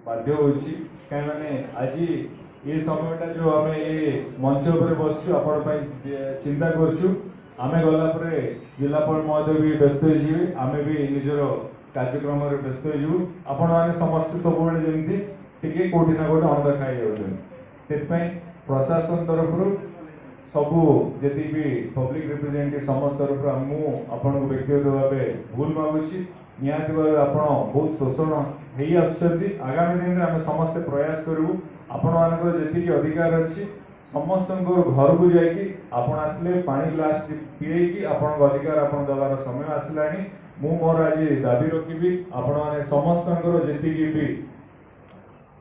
बाध्य होची कहीं माने आज ये समयटा जो आम ये मंच पर बसु आपण चिंता करूँ आम गलापर जिलापाल महोदय भी व्यस्त हो आम भी निजर कार्यक्रम व्यस्त हो आपण मैंने समस्त सब जमी टे कौटी ना कौटे अणदेखा हो प्रशासन तरफ सबू जी भी पब्लिक रिप्रेजेंटेटिव समस्त तरफ आपन व्यक्तिगत भाव भूल मागुची निहाती भाव आप बहुत शोषण हो आगामी दिन में आम समस्ते प्रयास करूँ आपण मान जी अधिकार अच्छी समस्त घर को जाकि आपण आसले पानी ग्लास पीएकी आपण अधिकार आपण दबार समय आसला मु मोर आज दाबी रखी आपण मैंने समस्त जी भी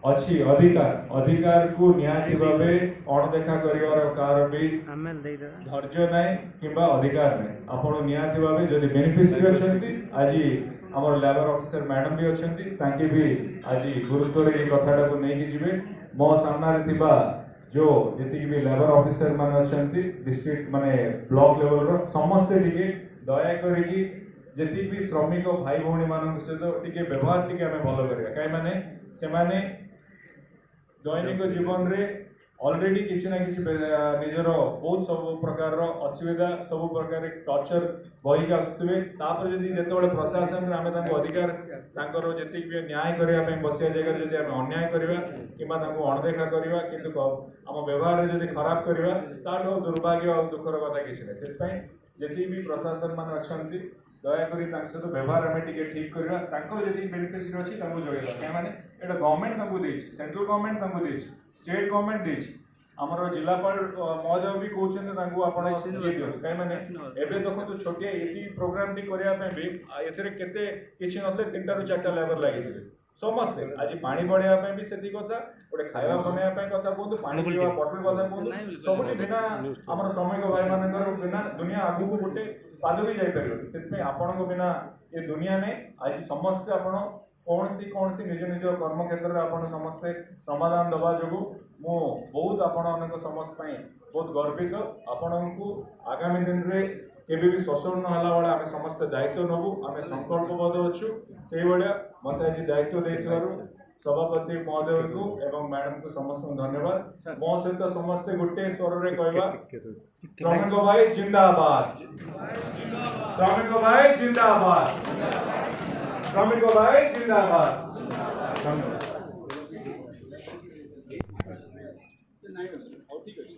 अच्छी अधिकार को निहाती भावे अणदेखा करिवार कार भी धैर्य नाई किंबा अधिकार नाई आपण निहाती भावे जदि बेनिफिशियरी अछंती आज हमर लेबर ऑफिसर मैडम भी अछंती तांके भी आज गुरुत्व रे कथाटा को नहीं जिवे मो सामना रे थिबा जो जति भी लेबर ऑफिसर मान अछंती डिस्ट्रिक्ट माने ब्लॉक लेवल रो समस्त टिके दया करिकि जति भी श्रमिक भाई भौणी मान सहित टिके व्यवहार टिके हमें भलो करिया काई माने से माने दैनिक जीवन रे ऑलरेडी किसी ना किसी निजर बहुत सब प्रकार असुविधा सब प्रकार टर्चर बही के आसुवे तापर जदि जेतेबेले प्रशासन रे आमे तांको अधिकार तांकर जति भी न्याय करिया पे बसिया जगह जदि आमे अन्याय करिवा किबा तांको अणदेखा करिवा किंतु हम व्यवहार रे जदि खराब करिवा ताठो दुर्भाग्य और दुखर कथा किछि नै सेति पई जति भी प्रशासन मान अछंती दयाकोरी सहित व्यवहार आम टे ठीक करवा जी बेनिफिशियरी अच्छी जोड़ा क्या माने एटा government central government state government आमर जिलापाल महोदय भी कहते कहीं मैंने एवं देखो छोटिया ये प्रोग्राम टी करने केते किसी नथे 3 टा 4 टा लेबर लगे समस्ते आज पानी बढ़ावा भी से कथा गोटे खावा बनवाई कथा कहतु पानी पीवा बटल कथा कहतु सब बिना आम श्रमिक भाई मान बिना दुनिया आगू को गोटे पाद भी जापर से आपण बिना ये दुनिया नहीं आज समस्या आपण कौन सी निज निज कर्म क्षेत्र में आप समस्ते समाधान दबा जो मु बहुत आपण समस्त बहुत गर्वित आपण को आगामी दिन में केबे भी शोषण न हला वाला आमे समस्त दायित्व नबु आमे संकल्पबद्ध अच्छु से भाया मत आज दायित्व देथिबारु सभापति महोदय को एवं मैडम को समस्त धन्यवाद मो सहित समस्ते गोटे स्वर रे कहबा श्रमिक भाई जिंदाबाद श्रमिक भाई जिंदाबाद श्रमिक भाई जिंदाबाद ठीक अच्छे